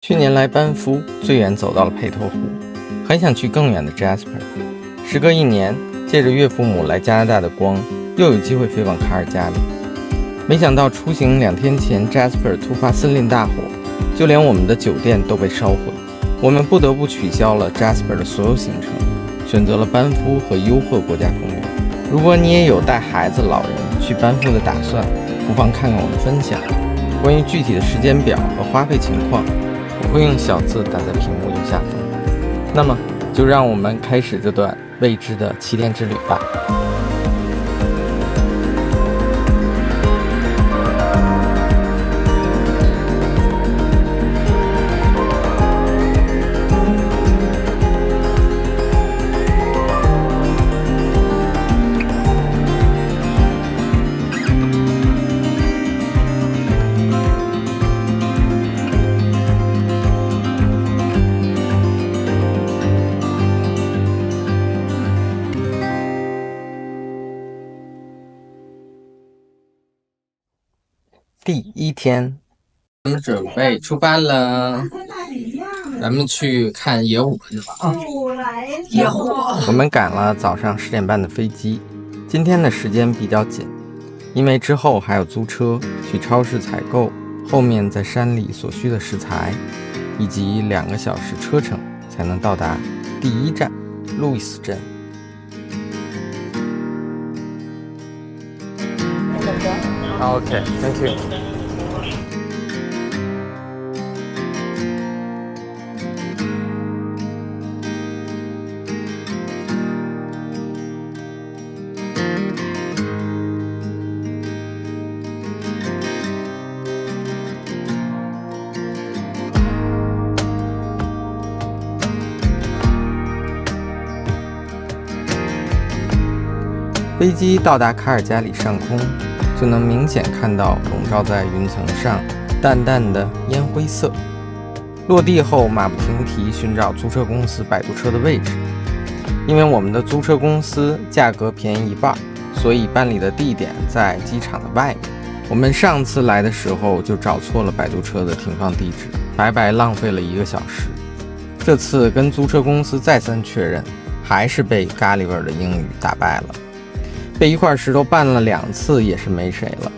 去年来班夫，最远走到了佩托湖，很想去更远的 Jasper。时隔1年，借着岳父母来加拿大的光，又有机会飞往卡尔加里。没想到出行2天前 Jasper 突发森林大火，就连我们的酒店都被烧毁，我们不得不取消了 Jasper 的所有行程，选择了班夫和优鹤国家公园。如果你也有带孩子、老人去班夫的打算，不妨看看我的分享。关于具体的时间表和花费情况，我会用小字打在屏幕右下方。那么，就让我们开始这段未知的7天之旅吧。第1天，咱们准备出发了，咱们去看野火去吧啊！野火！我们赶了早上10点半的飞机，今天的时间比较紧，因为之后还有租车去超市采购，后面在山里所需的食材，以及2个小时车程才能到达第1站路易斯镇。Okay, thank you. 飞机到达卡尔加里上空，就能明显看到笼罩在云层上淡淡的烟灰色。落地后马不停蹄寻找租车公司摆渡车的位置，因为我们的租车公司价格便宜1半，所以办理的地点在机场的外面。我们上次来的时候就找错了摆渡车的停放地址，白白浪费了1个小时。这次跟租车公司再三确认，还是被咖喱味的英语打败了。被一块石头绊了2次也是没谁了，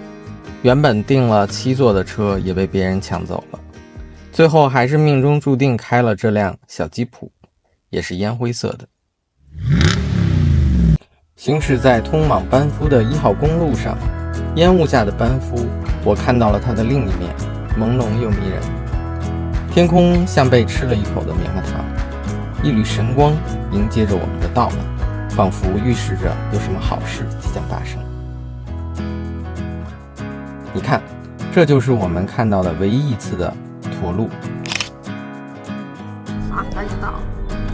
原本订了7座的车也被别人抢走了，最后还是命中注定开了这辆小吉普，也是烟灰色的。行驶在通往班夫的1号公路上，烟雾下的班夫，我看到了它的另一面，朦胧又迷人。天空像被吃了一口的棉花糖，一缕神光迎接着我们的到来，仿佛预示着有什么好事即将发生。你看，这就是我们看到的唯一一次的驼鹿。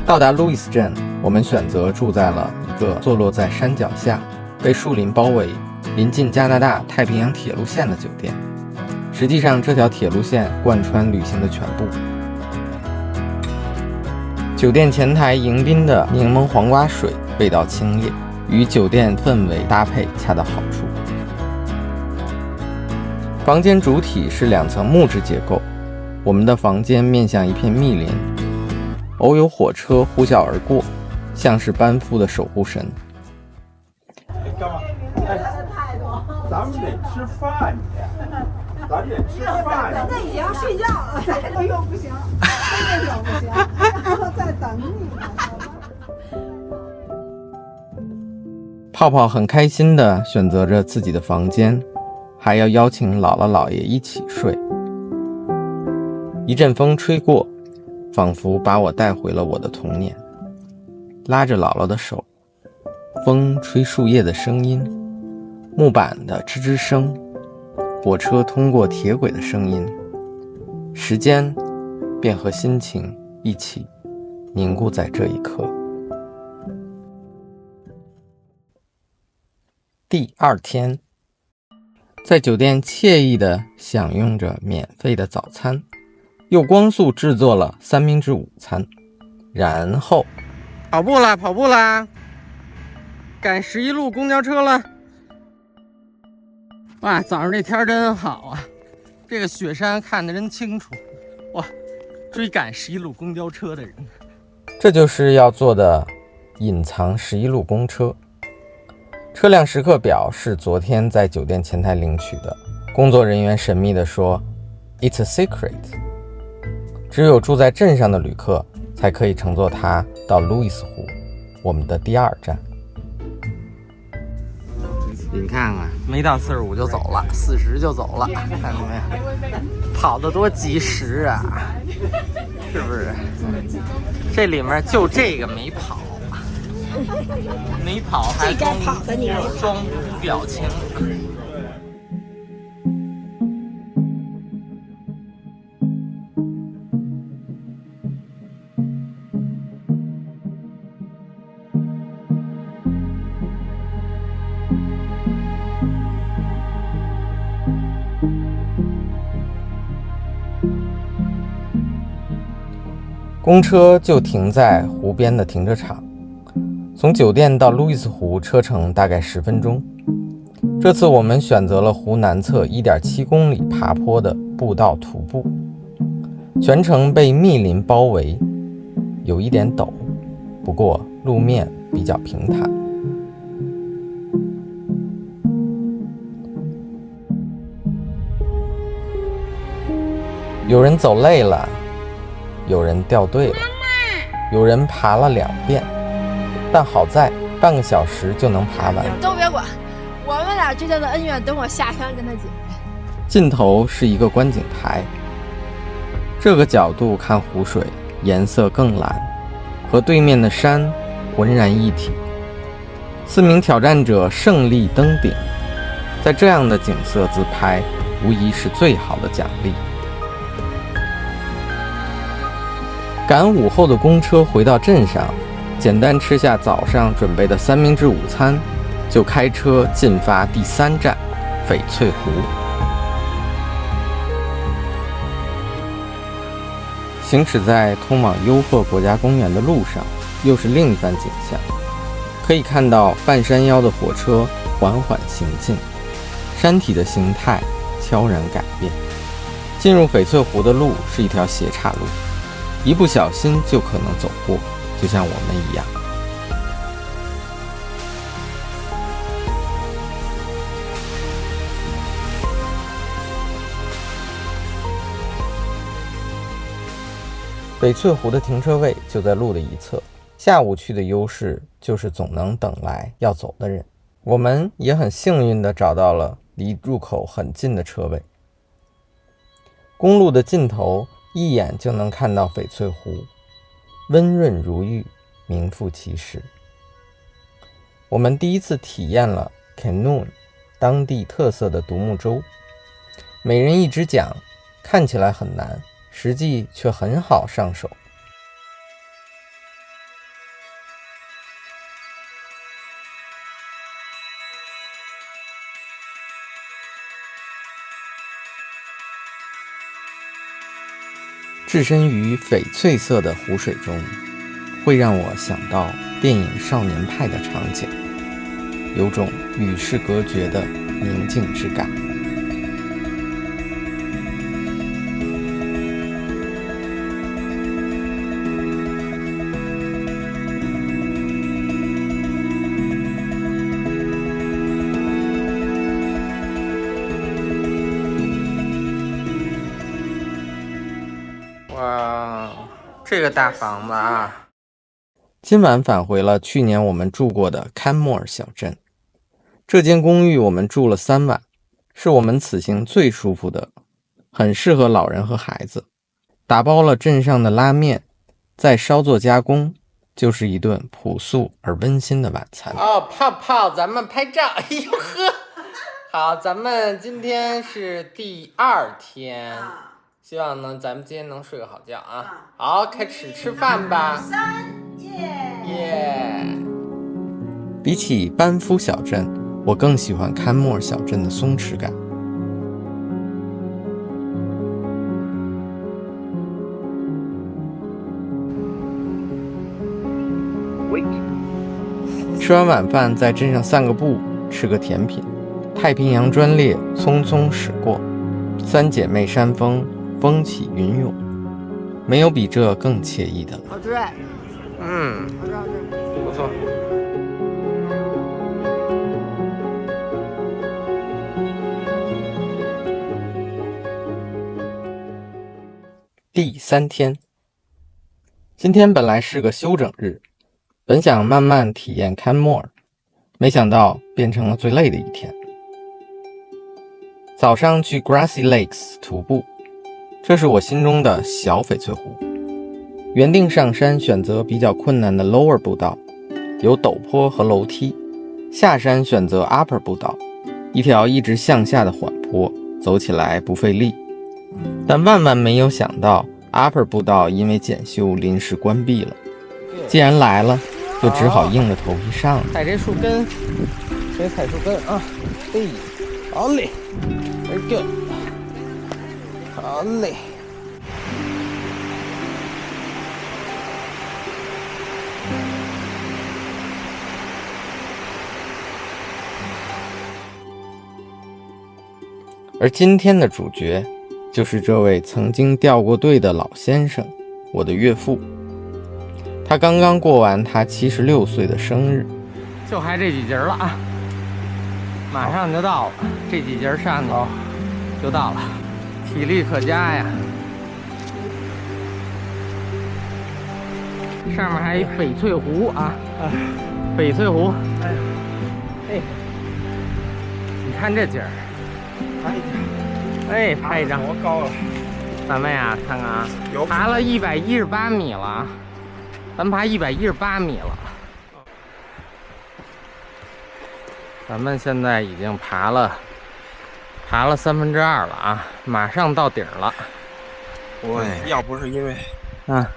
到达路易斯镇，我们选择住在了一个坐落在山脚下、被树林包围、临近加拿大太平洋铁路线的酒店。实际上，这条铁路线贯穿旅行的全部。酒店前台迎宾的柠檬黄瓜水味道清冽，与酒店氛围搭配恰到好处。房间主体是2层木质结构，我们的房间面向一片密林，偶有火车呼啸而过，像是班夫的守护神。干嘛？咱们得吃饭去，咱得吃饭。咱这也要睡觉了，咱这又不行，这又不行，然后再等你呢。泡泡很开心地选择着自己的房间，还要邀请姥姥姥爷一起睡。一阵风吹过，仿佛把我带回了我的童年。拉着姥姥的手，风吹树叶的声音，木板的吱吱声，火车通过铁轨的声音，时间便和心情一起凝固在这一刻。第2天，在酒店惬意地享用着免费的早餐，又光速制作了3明治午餐，然后跑步啦，赶11路公交车了。哇，早上这天真好啊，这个雪山看得真清楚。哇，追赶11路公交车的人。这就是要做的隐藏11路公车。车辆时刻表是昨天在酒店前台领取的，工作人员神秘地说 It's a secret， 只有住在镇上的旅客才可以乘坐它到路易斯湖，我们的第2站。你看看，没到45就走了，40就走了，看见没？跑得多及时啊，是不是？这里面就这个没跑，没跑还装无表情。公车就停在湖边的停车场，从酒店到路易斯湖车程大概10分钟。这次我们选择了湖南侧1.7公里爬坡的步道徒步，全程被密林包围，有一点陡，不过路面比较平坦。有人走累了，有人掉队了，有人爬了2遍，但好在半个小时就能爬完。都别管，我们俩之间的恩怨等我下山跟他解。尽头是一个观景台，这个角度看湖水颜色更蓝，和对面的山浑然一体。4名挑战者胜利登顶，在这样的景色自拍无疑是最好的奖励。赶午后的公车回到镇上，简单吃下早上准备的3明治午餐，就开车进发第3站翡翠湖。行驶在通往优鹤国家公园的路上，又是另一番景象。可以看到半山腰的火车缓缓行进，山体的形态悄然改变。进入翡翠湖的路是一条斜岔路，一不小心就可能走过，就像我们一样。翡翠湖的停车位就在路的一侧，下午去的优势就是总能等来要走的人。我们也很幸运地找到了离入口很近的车位。公路的尽头一眼就能看到翡翠湖，温润如玉，名副其实。我们第一次体验了 canoe 当地特色的独木舟，每人一只桨，看起来很难，实际却很好上手。置身于翡翠色的湖水中，会让我想到电影《少年派》的场景，有种与世隔绝的宁静之感。哇，这个大房子啊！今晚返回了去年我们住过的坎莫尔小镇。这间公寓我们住了3晚，是我们此行最舒服的，很适合老人和孩子。打包了镇上的拉面，再稍作加工，就是一顿朴素而温馨的晚餐。哦，泡泡，咱们拍照。哎呦呵，好，咱们今天是第2天。希望呢，咱们今天能睡个好觉啊！好，开始吃饭吧。耶！比起班夫小镇，我更喜欢坎莫尔小镇的松弛感。吃完晚饭，在镇上散个步，吃个甜品。太平洋专列匆匆驶过，3姐妹山峰风起云涌，没有比这更惬意的了。好吃哎，好吃好吃。不错。第3天，今天本来是个休整日，本想慢慢体验坎莫尔，没想到变成了最累的一天。早上去 Grassy Lakes 徒步，这是我心中的小翡翠湖。原定上山选择比较困难的 Lower 步道，有陡坡和楼梯，下山选择 Upper 步道，一条一直向下的缓坡，走起来不费力。但万万没有想到 Upper 步道因为检修临时关闭了，既然来了就只好硬着头皮上了。踩这树根，先踩树根啊！嘿，好嘞 ，very good， 好嘞。而今天的主角就是这位曾经掉过队的老先生，我的岳父。他刚刚过完他76岁的生日，就还这几节了啊，马上就到了，这几节上去就到了，体力可嘉呀。上面还有翡翠湖啊，翡翠湖，哎，你看这景儿，哎，拍一张，多高了？咱们呀，看看啊，爬了118米了，咱爬118米了。咱们现在已经爬了2/3了啊，马上到顶了。我要不是因为啊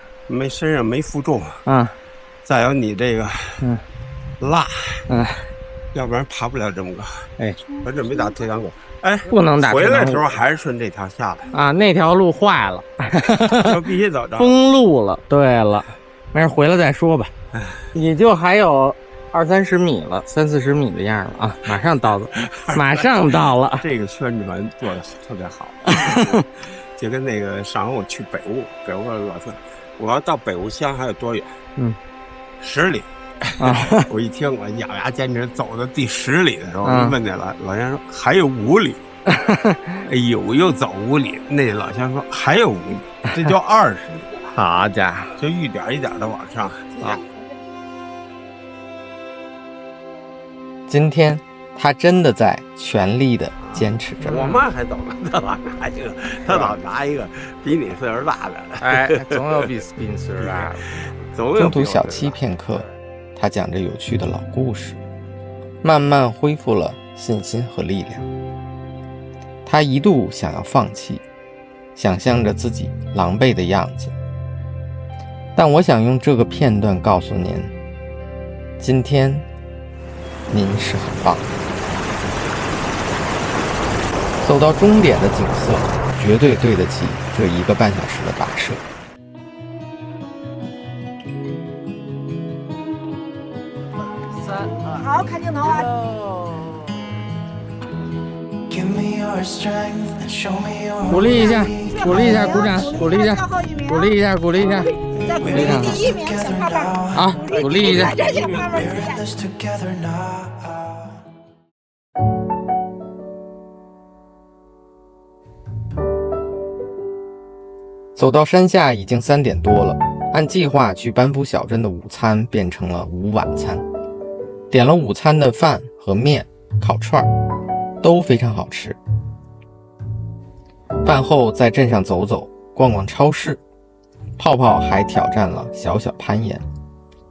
身上没负重啊，再有你这个辣要不然爬不了这么高。哎，我准备打退堂鼓。哎，不能打退堂鼓。回来的时候还是顺这条下来啊，那条路坏了，就必须走着。封路了。对了，没事，回来再说吧。也就还有20-30米了，30-40米的样了啊，马上到了，马上到了。这个宣传做的特别好，就跟那个上回我去北坞老说，我要到北坞乡还有多远？10里。我一听，我咬牙坚持走到第10里的时候，我就问那老乡说还有5里。哎呦，又走5里，那老乡说还有5里，这叫20里。好家伙，就一点一点的往上啊。今天他真的在全力的坚持着。我妈还走呢，他老拿一个比你岁数大的。哎，总有比你岁数大的。中途小憩片刻，他讲着有趣的老故事，慢慢恢复了信心和力量。他一度想要放弃，想象着自己狼狈的样子，但我想用这个片段告诉您，今天您是很棒的。走到终点的景色绝对对得起这1个半小时的跋涉。好，看镜头啊！鼓励一下，鼓励一下，鼓掌，鼓励一下，鼓励一下，鼓励一下，再鼓励第1名小胖胖。好，鼓励一下。这小胖胖。走到山下已经3点多了，按计划去班夫小镇的午餐变成了午晚餐，点了午餐的饭和面、烤串都非常好吃。饭后在镇上走走，逛逛超市，泡泡还挑战了小小攀岩，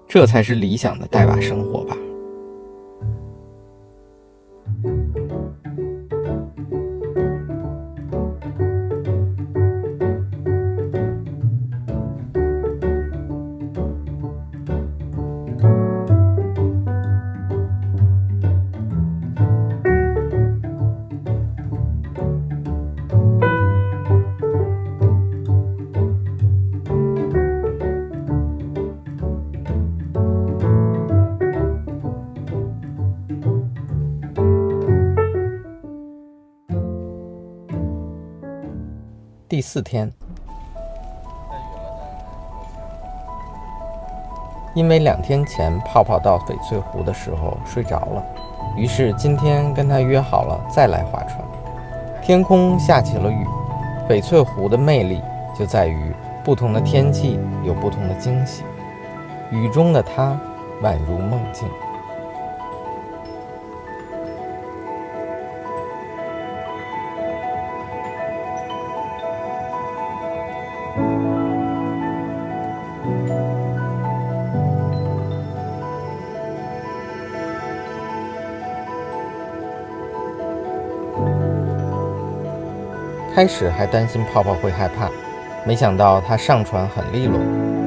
这才是理想的带娃生活吧。第4天，因为2天前泡泡到翡翠湖的时候睡着了，于是今天跟他约好了再来划船。天空下起了雨，翡翠湖的魅力就在于不同的天气有不同的惊喜，雨中的他宛如梦境。开始还担心泡泡会害怕，没想到他上船很利落，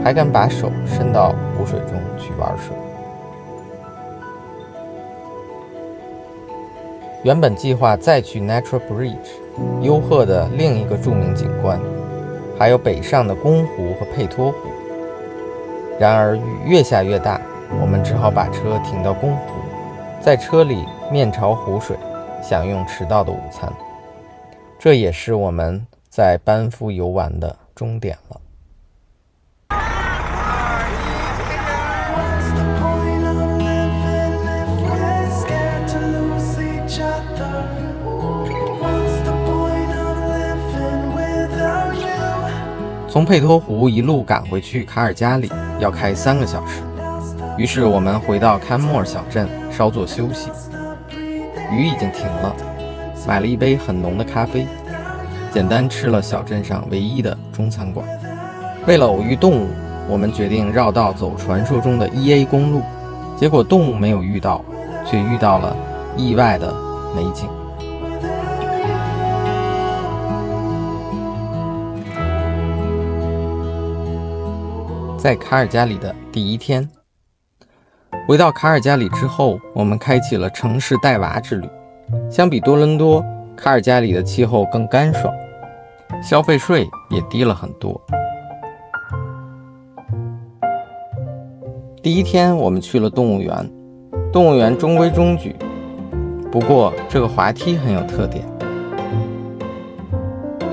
还敢把手伸到湖水中去玩水。原本计划再去 Natural Bridge， 优鹤的另一个著名景观，还有北上的宫湖和佩托湖。然而雨越下越大，我们只好把车停到宫湖，在车里面朝湖水，享用迟到的午餐。这也是我们在班夫游玩的终点了。从佩托湖一路赶回去卡尔加里要开3个小时，于是我们回到坎莫尔小镇稍作休息。雨已经停了，买了一杯很浓的咖啡，简单吃了小镇上唯一的中餐馆。为了偶遇动物，我们决定绕道走传说中的 EA 公路，结果动物没有遇到，却遇到了意外的美景。在卡尔加里的第1天，回到卡尔加里之后，我们开启了城市带娃之旅。相比多伦多，卡尔加里的气候更干爽，消费税也低了很多。第1天我们去了动物园，动物园中规中矩，不过这个滑梯很有特点。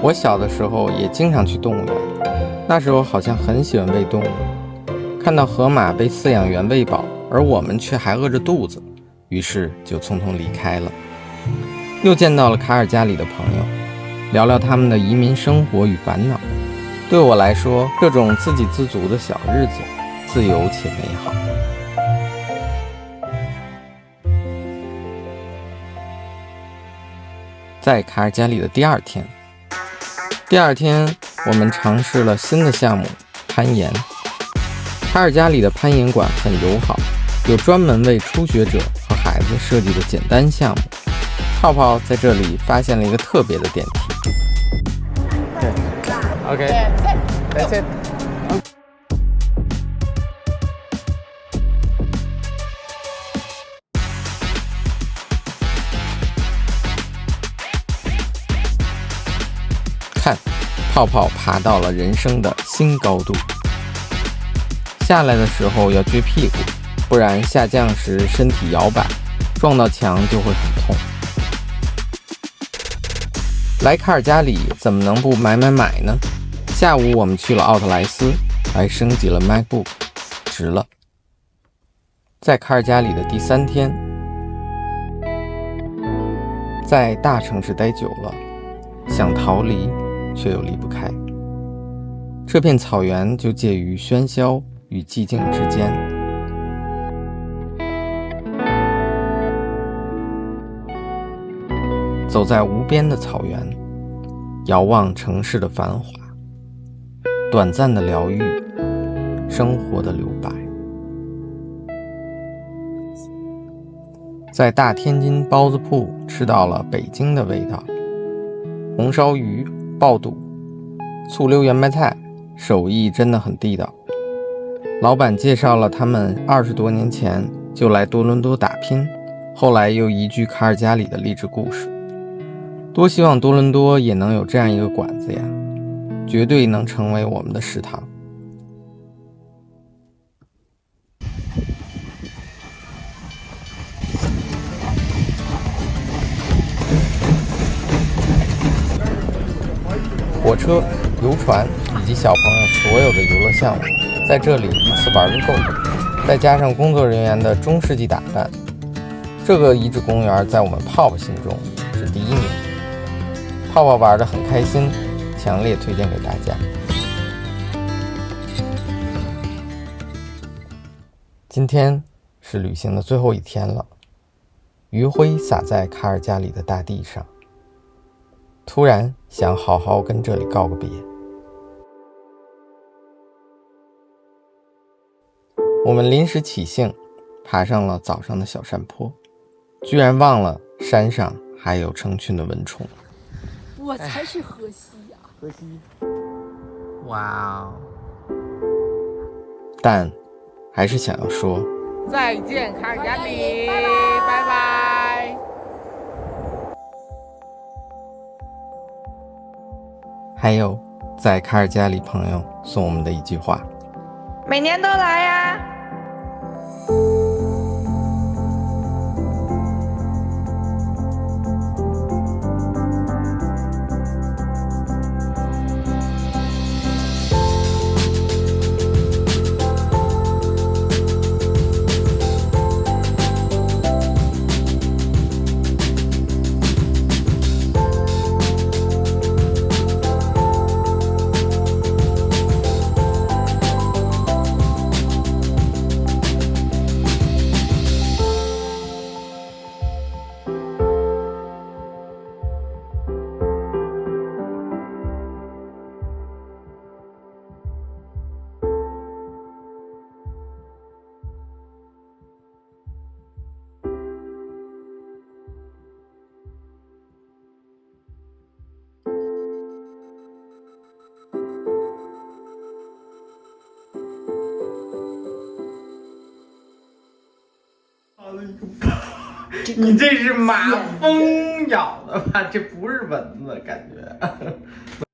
我小的时候也经常去动物园，那时候好像很喜欢喂动物，看到河马被饲养员喂饱，而我们却还饿着肚子，于是就匆匆离开了。又见到了卡尔加里的朋友，聊聊他们的移民生活与烦恼。对我来说，这种自给自足的小日子，自由且美好。在卡尔加里的第2天，我们尝试了新的项目——攀岩。卡尔加里的攀岩馆很友好，有专门为初学者和孩子设计的简单项目。泡泡在这里发现了一个特别的电梯。OK， That's it。看，泡泡爬到了人生的新高度。下来的时候要撅屁股，不然下降时身体摇摆，撞到墙就会很痛。来卡尔加里怎么能不买呢？下午我们去了奥特莱斯，还升级了 MacBook， 值了。在卡尔加里的第3天，在大城市待久了，想逃离却又离不开。这片草原就介于喧嚣与寂静之间。走在无边的草原，遥望城市的繁华，短暂的疗愈，生活的留白。在大天津包子铺吃到了北京的味道，红烧鱼、爆肚、醋溜圆白菜，手艺真的很地道。老板介绍了他们20多年前就来多伦多打拼，后来又移居卡尔加里的励志故事。多希望多伦多也能有这样一个馆子呀，绝对能成为我们的食堂。火车、游船以及小朋友所有的游乐项目，在这里一次玩个够。再加上工作人员的中世纪打扮，这个遗址公园在我们泡泡心中是第1名。泡泡玩得很开心，强烈推荐给大家。今天是旅行的最后一天了，余晖洒在卡尔加里的大地上，突然想好好跟这里告个别。我们临时起兴，爬上了早上的小山坡，居然忘了山上还有成群的蚊虫。我才是河西呀！河西，哇哦！但还是想要说再见，卡尔加里，拜拜。还有，在卡尔加里朋友送我们的一句话：每年都来呀。你这是马蜂咬的吧？这不是蚊子，感觉。